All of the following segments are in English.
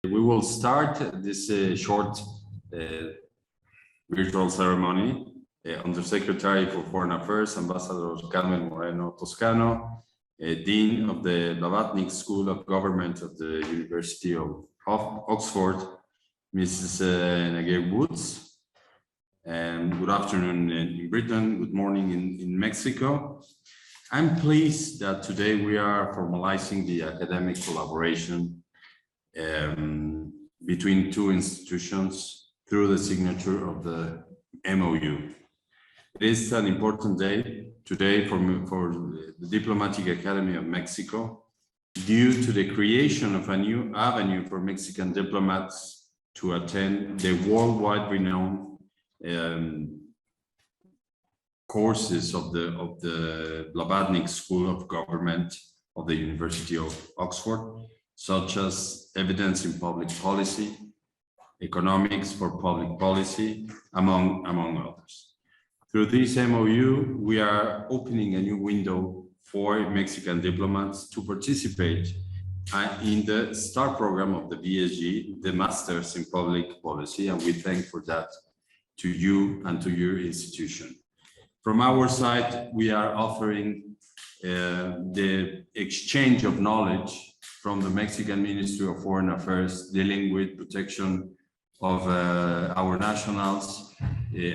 We will start this short virtual ceremony. Undersecretary for Foreign Affairs, Ambassador Carmen Moreno Toscano, Dean of the Blavatnik School of Government of the University of Oxford, Mrs. Ngaire, and good afternoon in Britain, good morning in Mexico. I'm pleased that today we are formalizing the academic collaboration between two institutions through the signature of the MOU. It is an important day today for the Diplomatic Academy of Mexico due to the creation of a new avenue for Mexican diplomats to attend the worldwide renowned courses of the Blavatnik School of Government of the University of Oxford, such as Evidence in Public Policy, Economics for Public Policy, among others. Through this MOU, we are opening a new window for Mexican diplomats to participate in the STAR program of the BSG, the Masters in Public Policy, and we thank for that to you and to your institution. From our side, we are offering the exchange of knowledge from the Mexican Ministry of Foreign Affairs dealing with protection of our nationals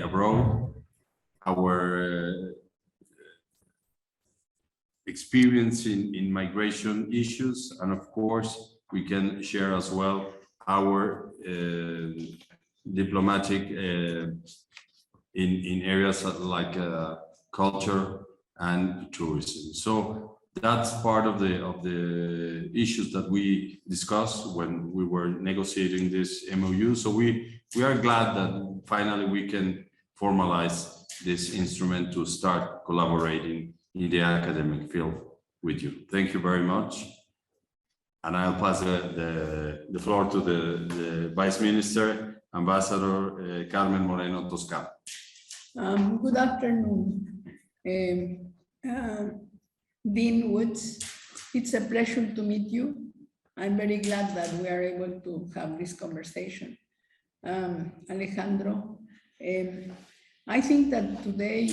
abroad, our experience in migration issues, and of course, we can share as well our diplomatic in areas like culture and tourism. So that's part of the issues that we discussed when we were negotiating this MOU. So we are glad that finally we can formalize this instrument to start collaborating in the academic field with you. Thank you very much. And I'll pass the floor to the Vice Minister, Ambassador Carmen Moreno Toscano. Good afternoon, Dean Woods. It's a pleasure to meet you. I'm very glad that we are able to have this conversation. Alejandro, I think that today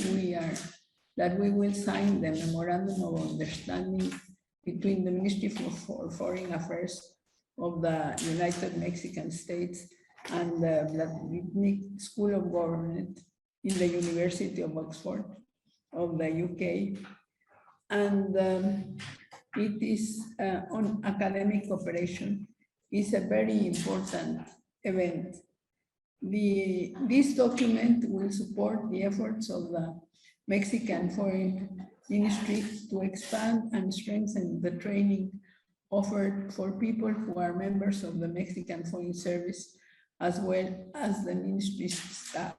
we will sign the Memorandum of Understanding between the Ministry for Foreign Affairs of the United Mexican States and the Blavatnik School of Government in the University of Oxford of the UK. And it is on academic cooperation. It's a very important event. This document will support the efforts of the Mexican Foreign Ministry to expand and strengthen the training offered for people who are members of the Mexican Foreign Service, as well as the ministry's staff.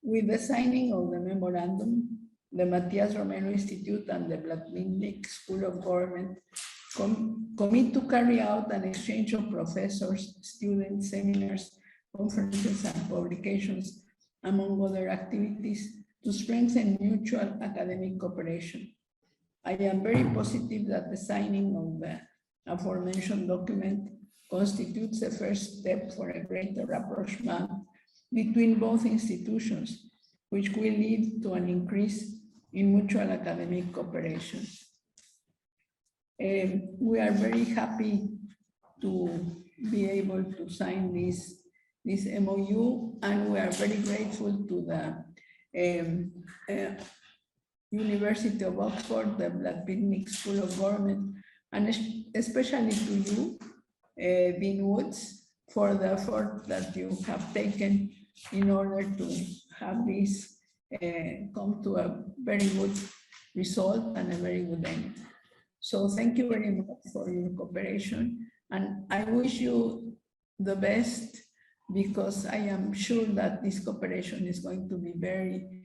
With the signing of the memorandum, the Matías Romero Institute and the Blavatnik School of Government commit to carry out an exchange of professors, students, seminars, conferences, and publications, among other activities, to strengthen mutual academic cooperation. I am very positive that the signing of the aforementioned document constitutes a first step for a greater rapprochement between both institutions, which will lead to an increase in mutual academic cooperation. We are very happy to be able to sign this MOU, and we are very grateful to the University of Oxford, the Blavatnik School of Government, and especially to you, Dean Woods, for the effort that you have taken in order to have this come to a very good result and a very good end. So thank you very much for your cooperation, and I wish you the best, because I am sure that this cooperation is going to be very,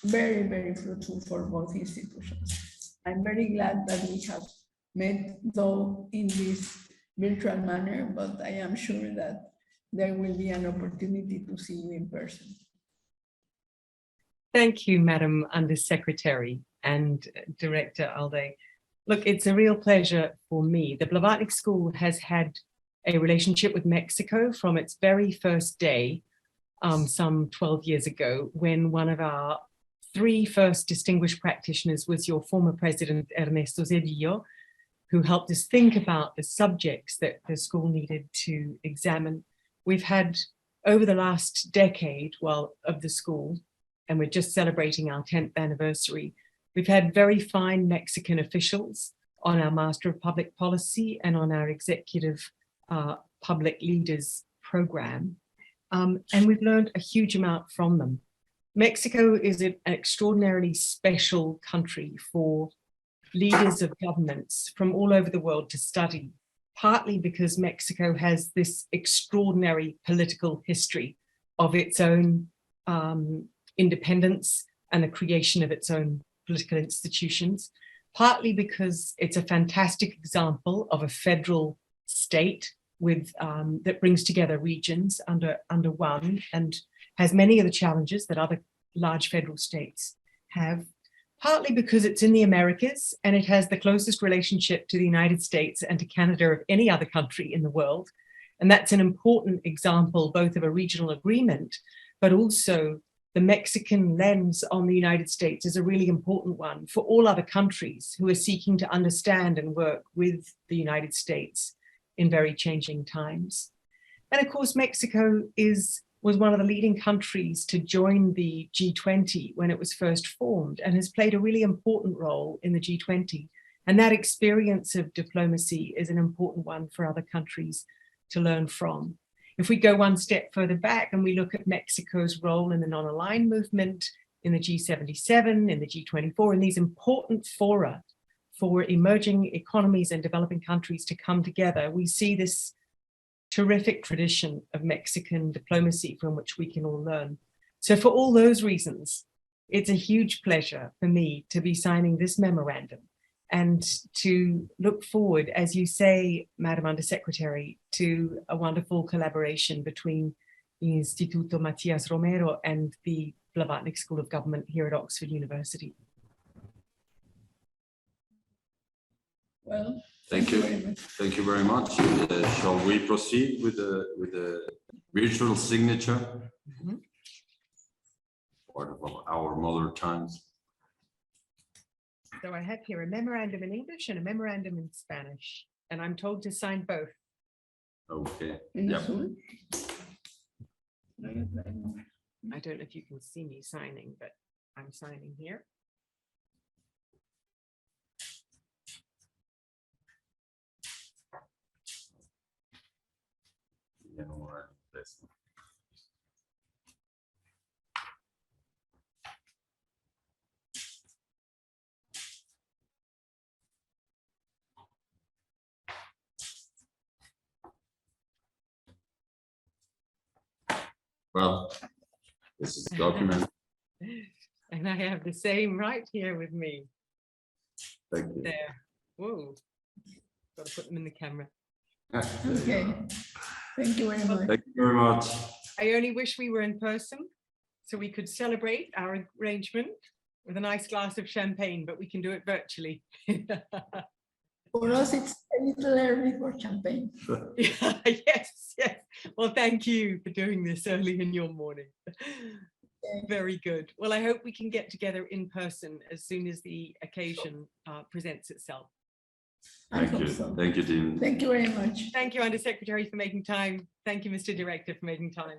very, very fruitful for both institutions. I'm very glad that we have met, though in this virtual manner, but I am sure that there will be an opportunity to see you in person. Thank you, Madam Undersecretary and Director Alday. Look, it's a real pleasure for me. The Blavatnik School has had a relationship with Mexico from its very first day, some 12 years ago, when one of our 3 first distinguished practitioners was your former president, Ernesto Zedillo, who helped us think about the subjects that the school needed to examine. We've had, over the last decade, of the school, and we're just celebrating our 10th anniversary, we've had very fine Mexican officials on our Master of Public Policy and on our Executive Public Leaders program. And we've learned a huge amount from them. Mexico is an extraordinarily special country for leaders of governments from all over the world to study, partly because Mexico has this extraordinary political history of its own independence and the creation of its own political institutions, partly because it's a fantastic example of a federal state with that brings together regions under one and has many of the challenges that other large federal states have, partly because it's in the Americas and it has the closest relationship to the United States and to Canada of any other country in the world. And that's an important example both of a regional agreement, but also the Mexican lens on the United States is a really important one for all other countries who are seeking to understand and work with the United States in very changing times. And of course, Mexico was one of the leading countries to join the G20 when it was first formed and has played a really important role in the G20. And that experience of diplomacy is an important one for other countries to learn from. If we go one step further back and we look at Mexico's role in the non-aligned movement, in the G77, in the G24, in these important fora for emerging economies and developing countries to come together, we see this terrific tradition of Mexican diplomacy from which we can all learn. So for all those reasons, it's a huge pleasure for me to be signing this memorandum and to look forward, as you say, Madam Undersecretary, to a wonderful collaboration between the Instituto Matías Romero and the Blavatnik School of Government here at Oxford University. Well, Thank you. very much. Thank you very much. Shall we proceed with the virtual signature? Mhm. Part of our mother tongues. So I have here a memorandum in English and a memorandum in Spanish, and I'm told to sign both. Okay. In Yep. Zoom? I don't know if you can see me signing, but I'm signing here. Yeah, all right. That's- Well, this is the document. And I have the same right here with me. Thank you. There. Whoa. Got to put them in the camera. There you Okay, are. thank you very much. Thank you very much. I only wish we were in person so we could celebrate our arrangement with a nice glass of champagne, but we can do it virtually. For us, it's a little early for champagne. Yes, yes. Well, thank you for doing this early in your morning. Very good. Well, I hope we can get together in person as soon as the occasion presents itself. I Thank hope you. so. Thank you, Dean. Thank you very much. Thank you, Undersecretary, for making time. Thank you, Mr. Director, for making time.